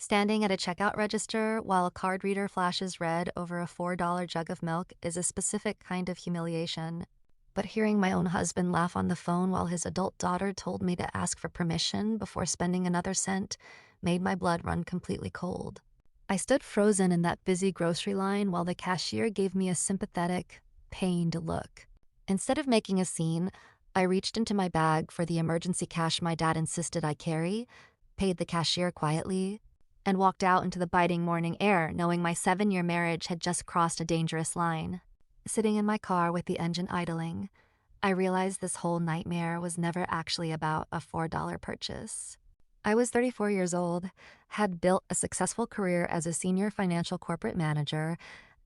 Standing at a checkout register while a card reader flashes red over a $4 jug of milk is a specific kind of humiliation. But hearing my own husband laugh on the phone while his adult daughter told me to ask for permission before spending another cent made my blood run completely cold. I stood frozen in that busy grocery line while the cashier gave me a sympathetic, pained look. Instead of making a scene, I reached into my bag for the emergency cash my dad insisted I carry, paid the cashier quietly, and walked out into the biting morning air knowing my 7-year marriage had just crossed a dangerous line. Sitting in my car with the engine idling, I realized this whole nightmare was never actually about a $4 purchase. I was 34 years old, had built a successful career as a senior financial corporate manager,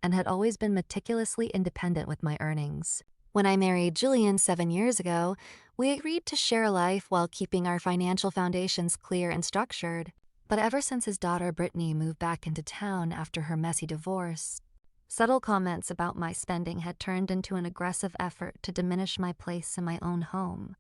and had always been meticulously independent with my earnings. When I married Julian 7 years ago, we agreed to share a life while keeping our financial foundations clear and structured. But ever since his daughter Brittany moved back into town after her messy divorce, subtle comments about my spending had turned into an aggressive effort to diminish my place in my own home.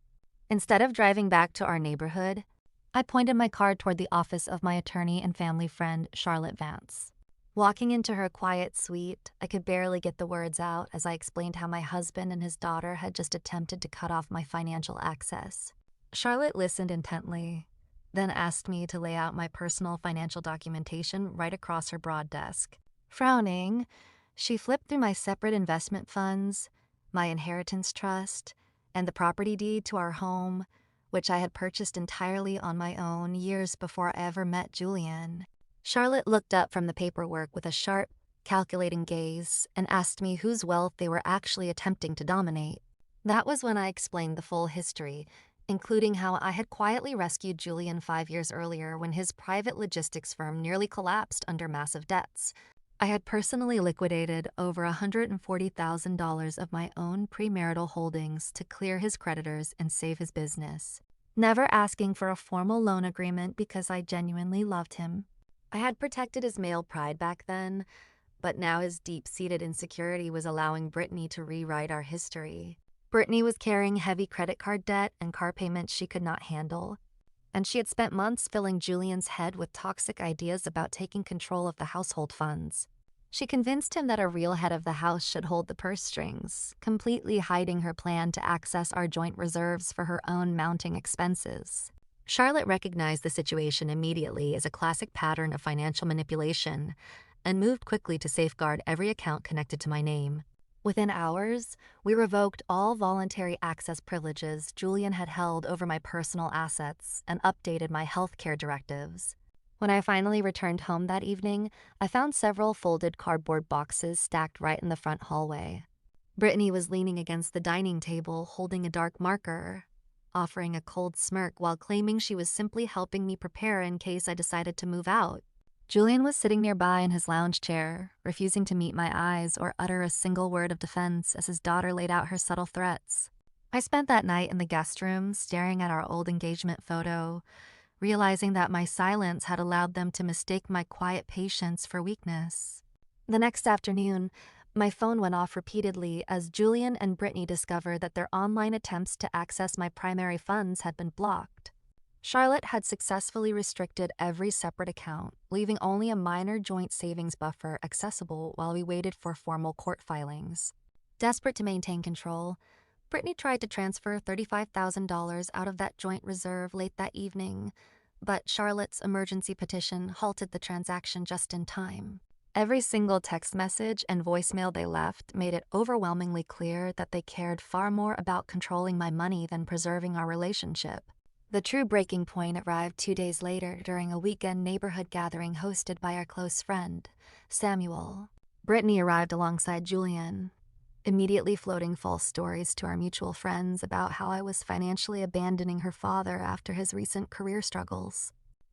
Instead of driving back to our neighborhood, I pointed my car toward the office of my attorney and family friend, Charlotte Vance. Walking into her quiet suite, I could barely get the words out as I explained how my husband and his daughter had just attempted to cut off my financial access. Charlotte listened intently, then asked me to lay out my personal financial documentation right across her broad desk. Frowning, she flipped through my separate investment funds, my inheritance trust, and the property deed to our home, which I had purchased entirely on my own years before I ever met Julian. Charlotte looked up from the paperwork with a sharp, calculating gaze and asked me whose wealth they were actually attempting to dominate. That was when I explained the full history, including how I had quietly rescued Julian 5 years earlier when his private logistics firm nearly collapsed under massive debts. I had personally liquidated over $140,000 of my own premarital holdings to clear his creditors and save his business, never asking for a formal loan agreement because I genuinely loved him. I had protected his male pride back then, but now his deep-seated insecurity was allowing Brittany to rewrite our history. Brittany was carrying heavy credit card debt and car payments she could not handle, and she had spent months filling Julian's head with toxic ideas about taking control of the household funds. She convinced him that a real head of the house should hold the purse strings, completely hiding her plan to access our joint reserves for her own mounting expenses. Charlotte recognized the situation immediately as a classic pattern of financial manipulation and moved quickly to safeguard every account connected to my name. Within hours, we revoked all voluntary access privileges Julian had held over my personal assets and updated my healthcare directives. When I finally returned home that evening, I found several folded cardboard boxes stacked right in the front hallway. Brittany was leaning against the dining table holding a dark marker, offering a cold smirk while claiming she was simply helping me prepare in case I decided to move out. Julian was sitting nearby in his lounge chair, refusing to meet my eyes or utter a single word of defense as his daughter laid out her subtle threats. I spent that night in the guest room staring at our old engagement photo, realizing that my silence had allowed them to mistake my quiet patience for weakness. The next afternoon, my phone went off repeatedly as Julian and Brittany discovered that their online attempts to access my primary funds had been blocked. Charlotte had successfully restricted every separate account, leaving only a minor joint savings buffer accessible while we waited for formal court filings. Desperate to maintain control, Brittany tried to transfer $35,000 out of that joint reserve late that evening, but Charlotte's emergency petition halted the transaction just in time. Every single text message and voicemail they left made it overwhelmingly clear that they cared far more about controlling my money than preserving our relationship. The true breaking point arrived 2 days later during a weekend neighborhood gathering hosted by our close friend, Samuel. Brittany arrived alongside Julian, immediately floating false stories to our mutual friends about how I was financially abandoning her father after his recent career struggles.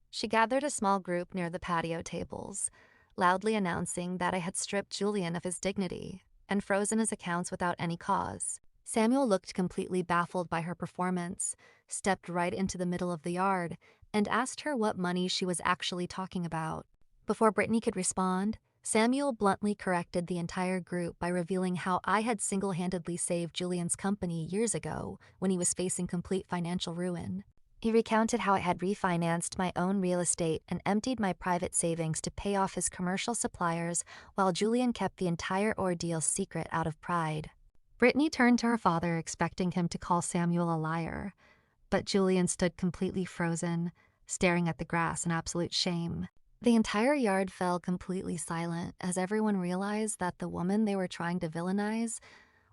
She gathered a small group near the patio tables, loudly announcing that I had stripped Julian of his dignity and frozen his accounts without any cause. Samuel looked completely baffled by her performance, stepped right into the middle of the yard, and asked her what money she was actually talking about. Before Brittany could respond, Samuel bluntly corrected the entire group by revealing how I had single-handedly saved Julian's company years ago when he was facing complete financial ruin. He recounted how I had refinanced my own real estate and emptied my private savings to pay off his commercial suppliers while Julian kept the entire ordeal secret out of pride. Brittany turned to her father, expecting him to call Samuel a liar, but Julian stood completely frozen, staring at the grass in absolute shame. The entire yard fell completely silent as everyone realized that the woman they were trying to villainize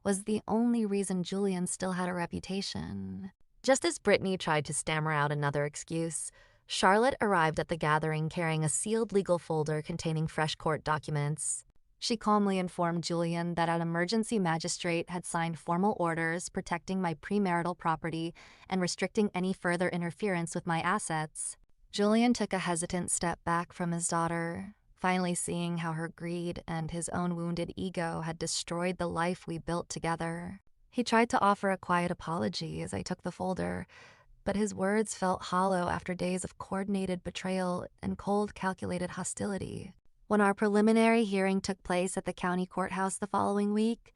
was the only reason Julian still had a reputation. Just as Brittany tried to stammer out another excuse, Charlotte arrived at the gathering carrying a sealed legal folder containing fresh court documents. She calmly informed Julian that an emergency magistrate had signed formal orders protecting my premarital property and restricting any further interference with my assets. Julian took a hesitant step back from his daughter, finally seeing how her greed and his own wounded ego had destroyed the life we built together. He tried to offer a quiet apology as I took the folder, but his words felt hollow after days of coordinated betrayal and cold, calculated hostility. When our preliminary hearing took place at the county courthouse the following week,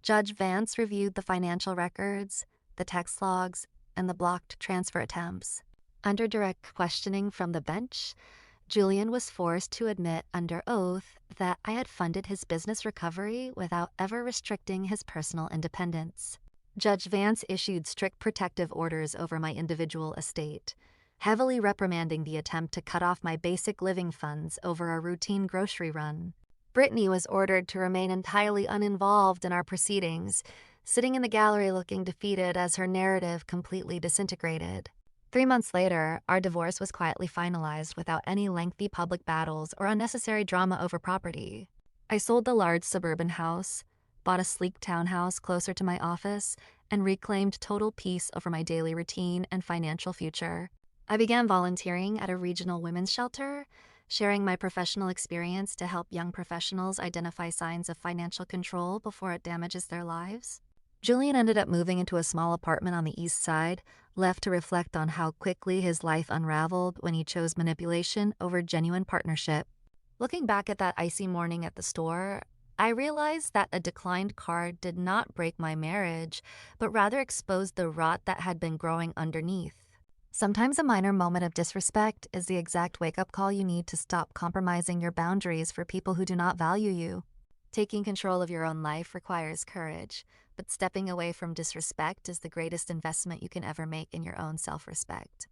Judge Vance reviewed the financial records, the text logs, and the blocked transfer attempts. Under direct questioning from the bench, Julian was forced to admit under oath that I had funded his business recovery without ever restricting his personal independence. Judge Vance issued strict protective orders over my individual estate, heavily reprimanding the attempt to cut off my basic living funds over a routine grocery run. Brittany was ordered to remain entirely uninvolved in our proceedings, sitting in the gallery looking defeated as her narrative completely disintegrated. 3 months later, our divorce was quietly finalized without any lengthy public battles or unnecessary drama over property. I sold the large suburban house, bought a sleek townhouse closer to my office, and reclaimed total peace over my daily routine and financial future. I began volunteering at a regional women's shelter, sharing my professional experience to help young professionals identify signs of financial control before it damages their lives. Julian ended up moving into a small apartment on the east side, left to reflect on how quickly his life unraveled when he chose manipulation over genuine partnership. Looking back at that icy morning at the store, I realized that a declined card did not break my marriage, but rather exposed the rot that had been growing underneath. Sometimes a minor moment of disrespect is the exact wake-up call you need to stop compromising your boundaries for people who do not value you. Taking control of your own life requires courage, but stepping away from disrespect is the greatest investment you can ever make in your own self-respect.